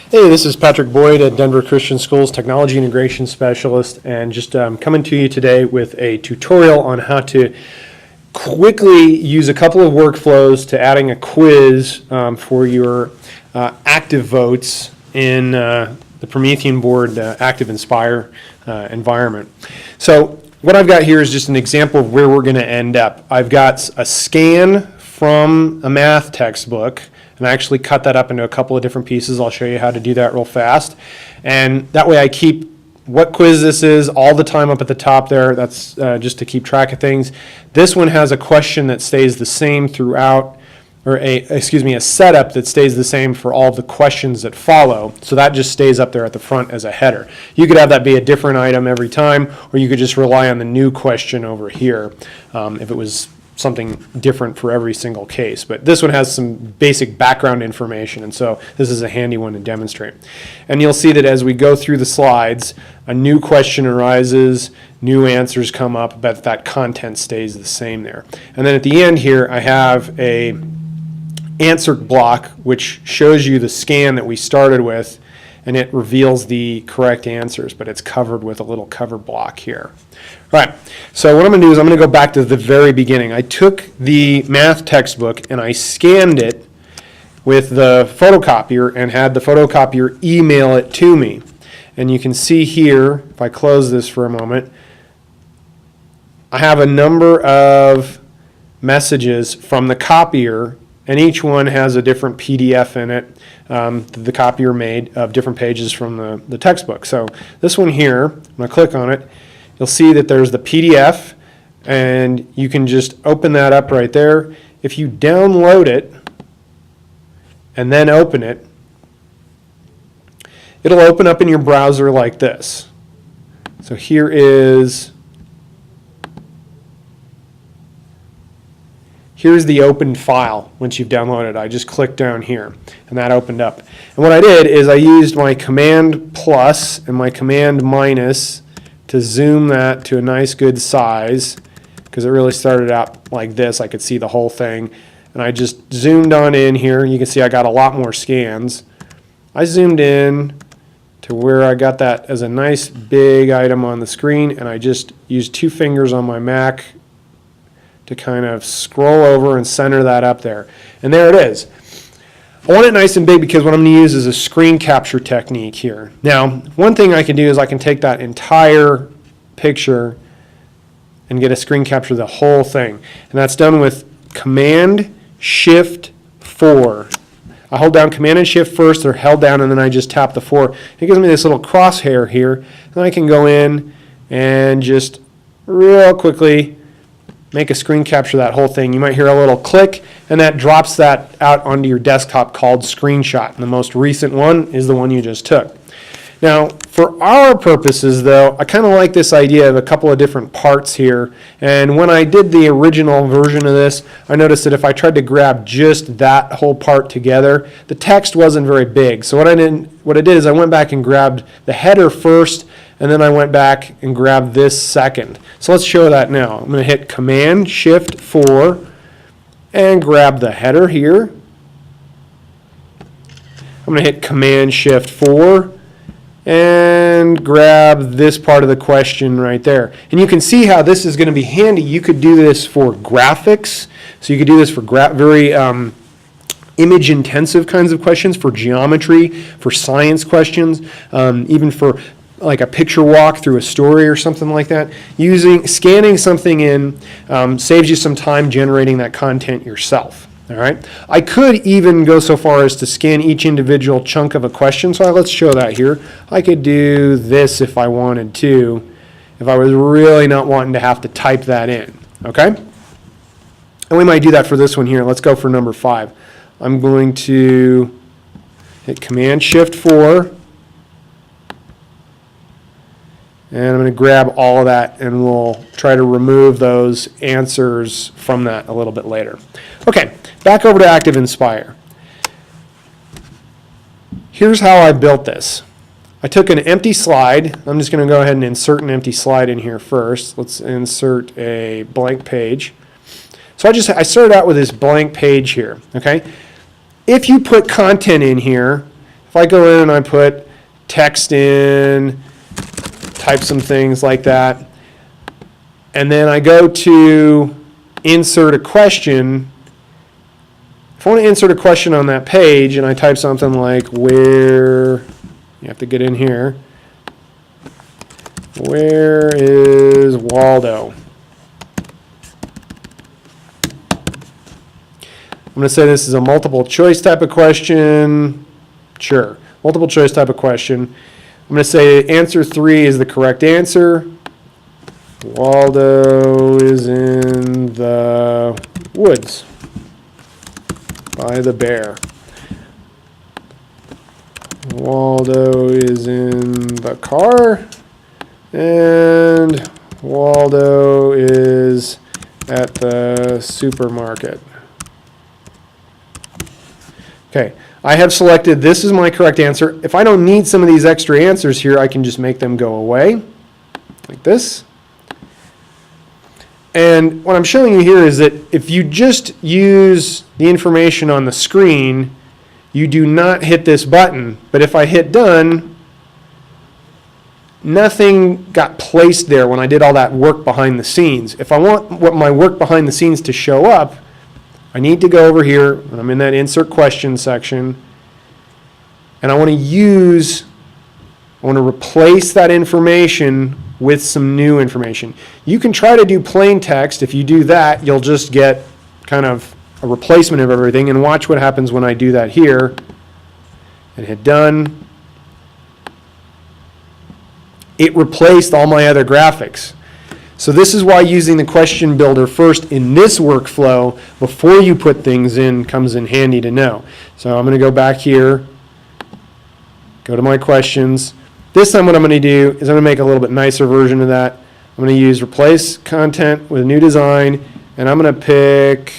Hey, this is Patrick Boyd at Denver Christian Schools, Technology Integration Specialist, and just coming to you today with a tutorial on how to quickly use a couple of workflows to adding a quiz for your Activotes in the Promethean board Activinspire environment. So what I've got here is just an example of where we're going to end up. I've got a scan from a math textbook, and I actually cut that up into a couple of different pieces. I'll show you how to do that real fast. And that way I keep what quiz this is all the time up at the top there. That's just to keep track of things. This one has a question that stays the same throughout, or a setup that stays the same for all the questions that follow. So that just stays up there at the front as a header. You could have that be a different item every time, or you could just rely on the new question over here if it was something different for every single case. But this one has some basic background information, and so this is a handy one to demonstrate. And you'll see that as we go through the slides, a new question arises, new answers come up, but that content stays the same there. And then at the end here, I have a answer block which shows you the scan that we started with, and it reveals the correct answers, but it's covered with a little cover block here. All right, so what I'm going to do is I'm going to go back to the very beginning. I took the math textbook and I scanned it with the photocopier and had the photocopier email it to me. And you can see here, if I close this for a moment, I have a number of messages from the copier, and each one has a different PDF in it that the copier made of different pages from the textbook. So this one here, I'm going to click on it. You'll see that there's the PDF, and you can just open that up right there. If you download it and then open it, it'll open up in your browser like this. So here's the opened file. Once you've downloaded it, I just clicked down here and that opened up. And what I did is I used my command plus and my command minus to zoom that to a nice good size, because it really started out like this. I could see the whole thing, and I just zoomed on in here. You can see I got a lot more scans. I zoomed in to where I got that as a nice big item on the screen, and I just used 2 fingers on my Mac to kind of scroll over and center that up there. And there it is. I want it nice and big because what I'm going to use is a screen capture technique here. Now, one thing I can do is I can take that entire picture and get a screen capture of the whole thing. And that's done with Command-Shift-4. I hold down Command and Shift first, they're held down, and then I just tap the 4. It gives me this little crosshair here. Then I can go in and just real quickly make a screen capture of that whole thing. You might hear a little click, and that drops that out onto your desktop called Screenshot. And the most recent one is the one you just took. Now, for our purposes, though, I kind of like this idea of a couple of different parts here. And when I did the original version of this, I noticed that if I tried to grab just that whole part together, the text wasn't very big. So what I did is I went back and grabbed the header first, and then I went back and grabbed this second. So let's show that now. I'm going to hit Command-Shift-4 and grab the header here. I'm going to hit Command-Shift-4 and grab this part of the question right there. And you can see how this is going to be handy. You could do this for graphics. So you could do this for very image-intensive kinds of questions, for geometry, for science questions, even for like a picture walk through a story or something like that. Scanning something in saves you some time generating that content yourself. All right. I could even go so far as to scan each individual chunk of a question. So let's show that here. I could do this if I wanted to, if I was really not wanting to have to type that in. Okay. And we might do that for this one here. Let's go for number 5. I'm going to hit Command-Shift-4. And I'm going to grab all of that, and we'll try to remove those answers from that a little bit later. Okay, back over to Activinspire. Here's how I built this. I took an empty slide. I'm just going to go ahead and insert an empty slide in here first. Let's insert a blank page. So I started out with this blank page here. Okay, if you put content in here, if I go in and I put text in, type some things like that, and then I go to insert a question. If I want to insert a question on that page and I type something like where, you have to get in here, where is Waldo? I'm going to say this is a multiple choice type of question. Sure, multiple choice type of question. I'm going to say answer 3 is the correct answer. Waldo is in the woods by the bear. Waldo is in the car. And Waldo is at the supermarket. Okay, I have selected this is my correct answer. If I don't need some of these extra answers here, I can just make them go away, like this. And what I'm showing you here is that if you just use the information on the screen, you do not hit this button. But if I hit done, nothing got placed there when I did all that work behind the scenes. If I want what my work behind the scenes to show up, I need to go over here, and I'm in that insert question section, and I want to replace that information with some new information. You can try to do plain text. If you do that, you'll just get kind of a replacement of everything, and watch what happens when I do that here and hit done. It replaced all my other graphics. So this is why using the question builder first in this workflow before you put things in comes in handy to know. So I'm going to go back here, go to my questions. This time what I'm going to do is I'm going to make a little bit nicer version of that. I'm going to use replace content with a new design, and I'm going to pick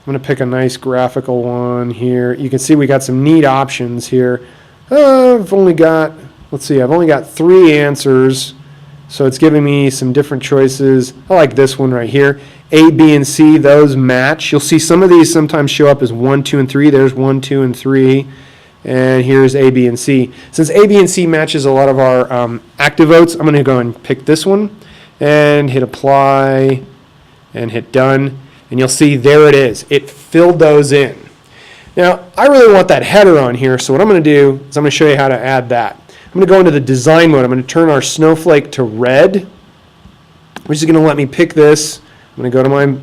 a nice graphical one here. You can see we got some neat options here. I've only got 3 answers. So it's giving me some different choices. I like this one right here. A, B, and C, those match. You'll see some of these sometimes show up as 1, 2, and 3. There's 1, 2, and 3. And here's A, B, and C. Since A, B, and C matches a lot of our Activotes, I'm going to go and pick this one and hit apply and hit done. And you'll see there it is. It filled those in. Now, I really want that header on here, so what I'm going to do is I'm going to show you how to add that. I'm going to go into the design mode. I'm going to turn our snowflake to red, which is going to let me pick this. I'm going to go to my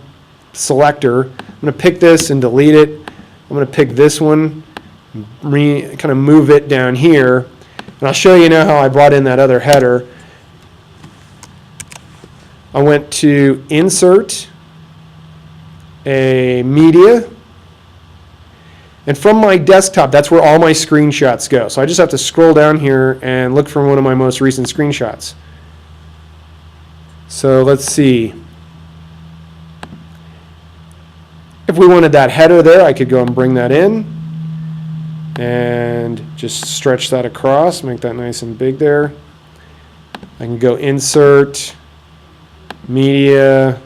selector. I'm going to pick this and delete it. I'm going to pick this one, kind of move it down here. And I'll show you now how I brought in that other header. I went to Insert, a Media. And from my desktop, that's where all my screenshots go. So I just have to scroll down here and look for one of my most recent screenshots. So let's see. If we wanted that header there, I could go and bring that in and just stretch that across, make that nice and big there. I can go Insert, Media.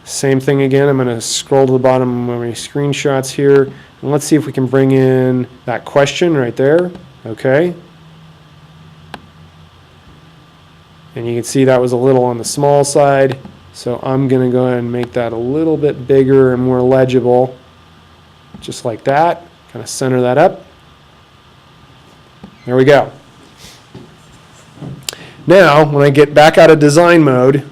Same thing again. I'm going to scroll to the bottom of my screenshots here. And let's see if we can bring in that question right there. Okay. And you can see that was a little on the small side. So I'm going to go ahead and make that a little bit bigger and more legible. Just like that. Kind of center that up. There we go. Now, when I get back out of design mode,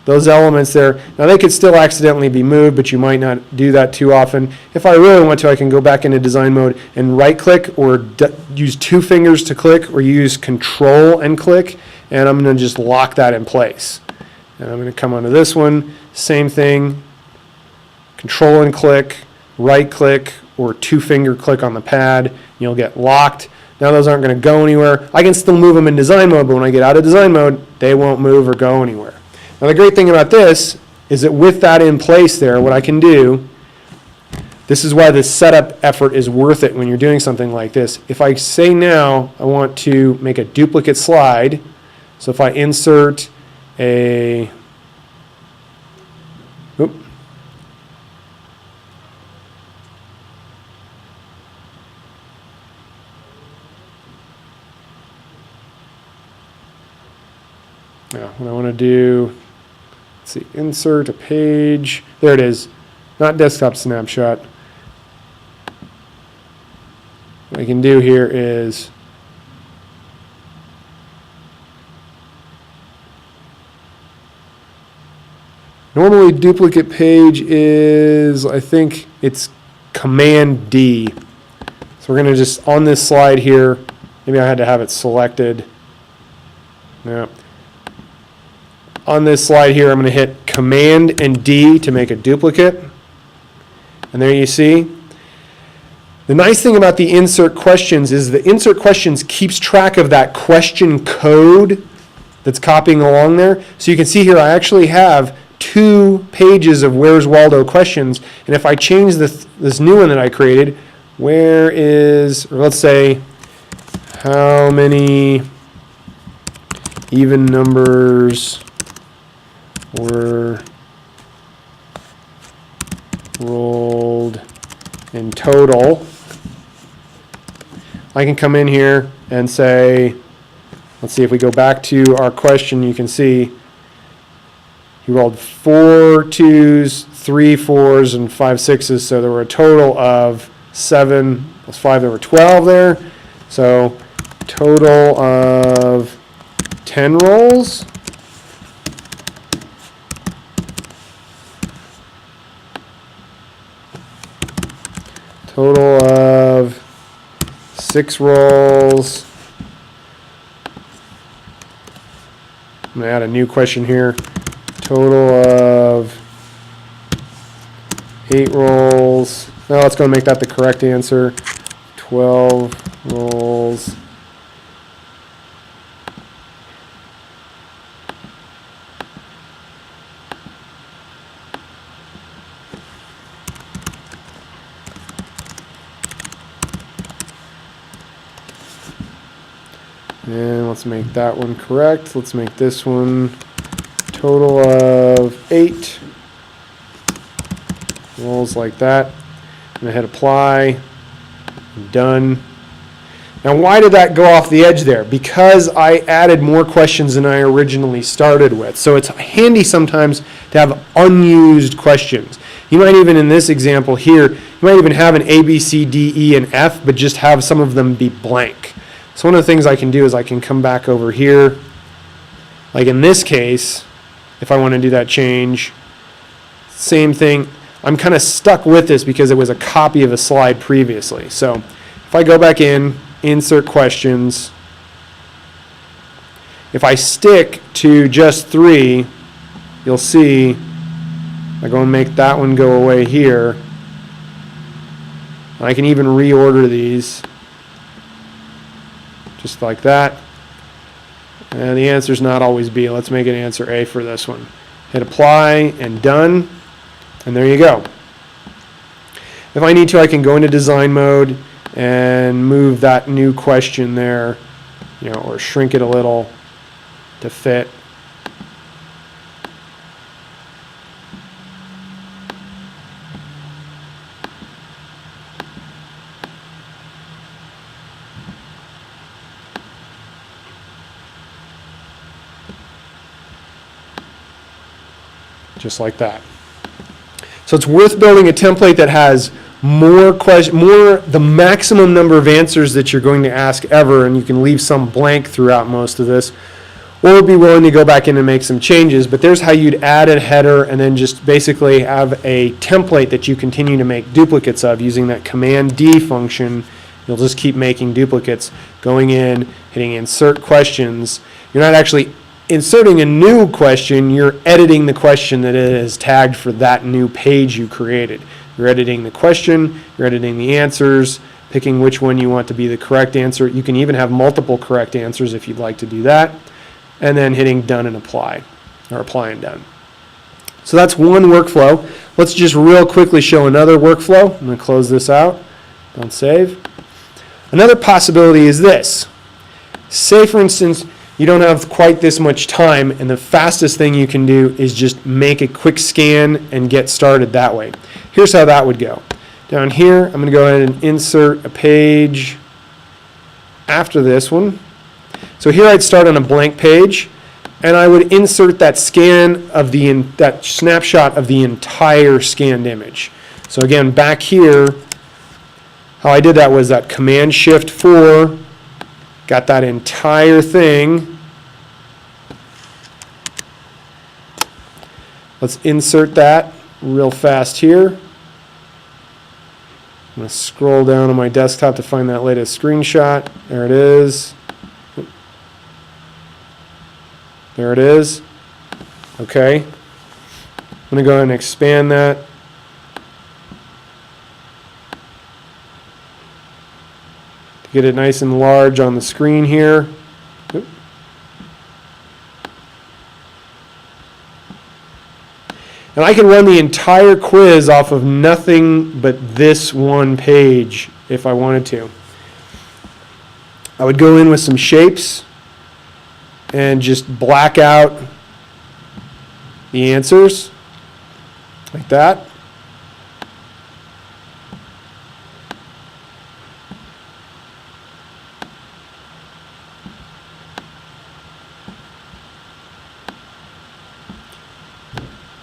those elements there, now they could still accidentally be moved, but you might not do that too often. If I really want to, I can go back into design mode and right click or use 2 fingers to click or use control and click, and I'm going to just lock that in place. And I'm going to come onto this one, same thing, control and click, right click or 2-finger click on the pad, and you'll get locked. Now those aren't going to go anywhere. I can still move them in design mode, but when I get out of design mode, they won't move or go anywhere. Now the great thing about this is that with that in place there, what I can do, this is why this setup effort is worth it when you're doing something like this. If I say now I want to make a duplicate slide, so if I insert a, Now, what I want to do, let's see, insert a page. There it is. Not desktop snapshot. What I can do here is normally duplicate page is, I think it's Command D. So we're going to just, on this slide here, maybe I had to have it selected. Yeah. On this slide here, I'm going to hit Command and D to make a duplicate. And there you see. The nice thing about the insert questions is the insert questions keeps track of that question code that's copying along there. So you can see here I actually have 2 pages of Where's Waldo questions. And if I change this new one that I created, where is, or let's say, how many even numbers were rolled in total? I can come in here and say, let's see, if we go back to our question, you can see he rolled 4 2s, 3 4s, and 5 6s, so there were a total of 7 plus 5, there were 12 there. So total of 10 rolls. Total of 6 rolls. I'm going to add a new question here. Total of 8 rolls. Now let's go and make that the correct answer. 12 rolls. And let's make that one correct. Let's make this one total of 8 rolls like that. I'm going to hit apply. Done. Now why did that go off the edge there? Because I added more questions than I originally started with. So it's handy sometimes to have unused questions. You might even, in this example here, you might even have an A, B, C, D, E, and F, but just have some of them be blank. So one of the things I can do is I can come back over here. Like in this case, if I want to do that change, same thing. I'm kind of stuck with this because it was a copy of a slide previously. So if I go back in, insert questions, if I stick to just 3, you'll see I go and make that one go away here. I can even reorder these just like that. And the answer is not always B. Let's make it answer A for this one. Hit apply and done. And there you go. If I need to, I can go into design mode and move that new question there, or shrink it a little to fit. Just like that. So it's worth building a template that has the maximum number of answers that you're going to ask ever, and you can leave some blank throughout most of this, or be willing to go back in and make some changes. But there's how you'd add a header and then just basically have a template that you continue to make duplicates of using that Command D function. You'll just keep making duplicates, going in, hitting insert questions. You're not actually inserting a new question, you're editing the question that is tagged for that new page you created. You're editing the question, you're editing the answers, picking which one you want to be the correct answer. You can even have multiple correct answers if you'd like to do that. And then hitting done and apply, or apply and done. So that's one workflow. Let's just real quickly show another workflow. I'm going to close this out. Don't save. Another possibility is this. Say, for instance, you don't have quite this much time, and the fastest thing you can do is just make a quick scan and get started that way. Here's how that would go. Down here, I'm going to go ahead and insert a page after this one. So here I'd start on a blank page, and I would insert that that snapshot of the entire scanned image. So again, back here, how I did that was that Command-Shift-4, got that entire thing. Let's insert that real fast here. I'm going to scroll down on my desktop to find that latest screenshot. There it is. There it is. Okay. I'm going to go ahead and expand that. To get it nice and large on the screen here. Oop. And I can run the entire quiz off of nothing but this one page if I wanted to. I would go in with some shapes and just black out the answers like that.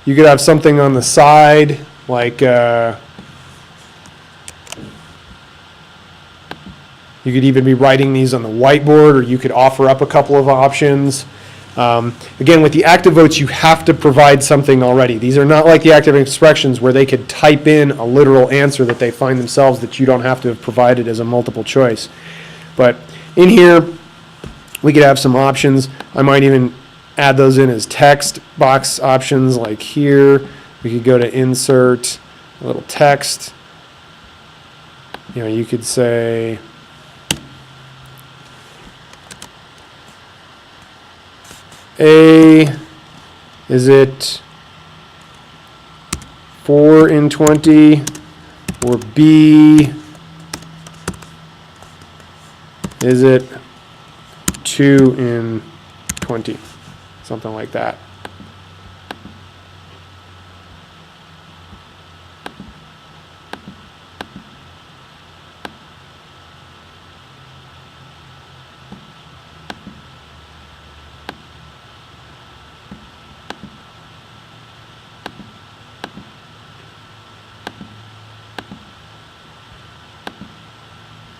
You could have something on the side like you could even be writing these on the whiteboard, or you could offer up a couple of options. Again, with the Activotes, you have to provide something already. These are not like the active expressions where they could type in a literal answer that they find themselves that you don't have to have provided as a multiple choice. But in here, we could have some options. I might even add those in as text box options, like here. We could go to insert a little text. You know, you could say, A, is it 4 in 20, or B, is it 2 in 20? Something like that.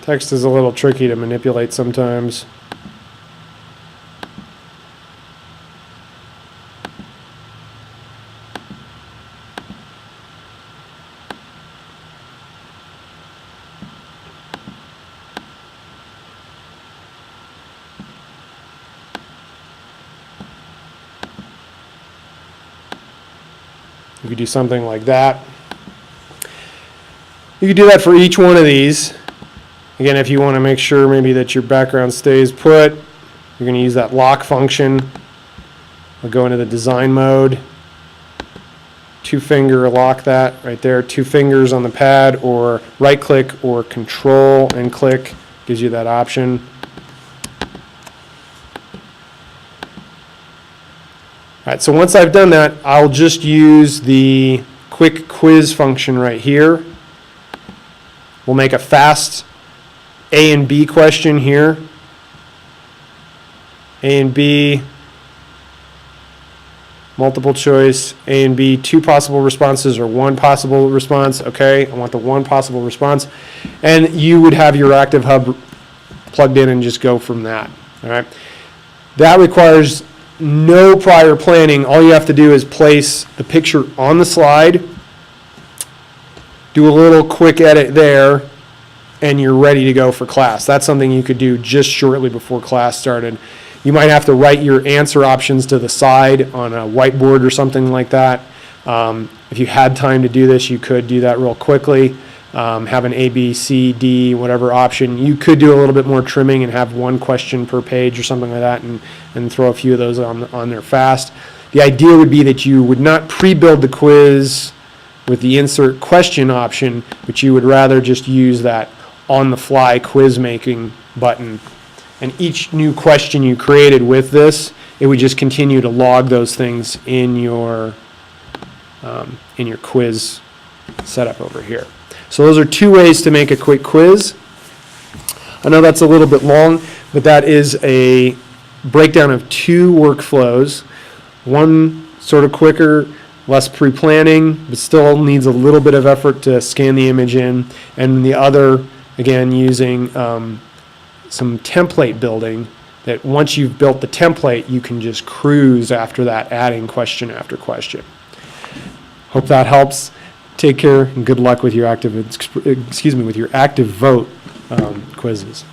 Text is a little tricky to manipulate sometimes. You could do something like that. You could do that for each one of these. Again, if you want to make sure maybe that your background stays put, you're going to use that lock function. We'll go into the design mode. 2-finger lock that right there. 2 fingers on the pad, or right click or control and click gives you that option. All right, so once I've done that, I'll just use the quick quiz function right here. We'll make a fast A and B question here. A and B, multiple choice, A and B, 2 possible responses or 1 possible response. Okay, I want the 1 possible response. And you would have your Active Hub plugged in and just go from that. All right, that requires no prior planning. All you have to do is place the picture on the slide, do a little quick edit there, and you're ready to go for class. That's something you could do just shortly before class started. You might have to write your answer options to the side on a whiteboard or something like that. If you had time to do this, you could do that real quickly. Have an A, B, C, D, whatever option. You could do a little bit more trimming and have 1 question per page or something like that, and throw a few of those on there fast. The idea would be that you would not pre-build the quiz with the insert question option, but you would rather just use that on-the-fly quiz making button. And each new question you created with this, it would just continue to log those things in your quiz setup over here. So those are 2 ways to make a quick quiz. I know that's a little bit long, but that is a breakdown of two workflows. One sort of quicker, less pre-planning, but still needs a little bit of effort to scan the image in, and the other, again, using some template building, that once you've built the template, you can just cruise after that, adding question after question. Hope that helps. Take care and good luck with your Activote quizzes.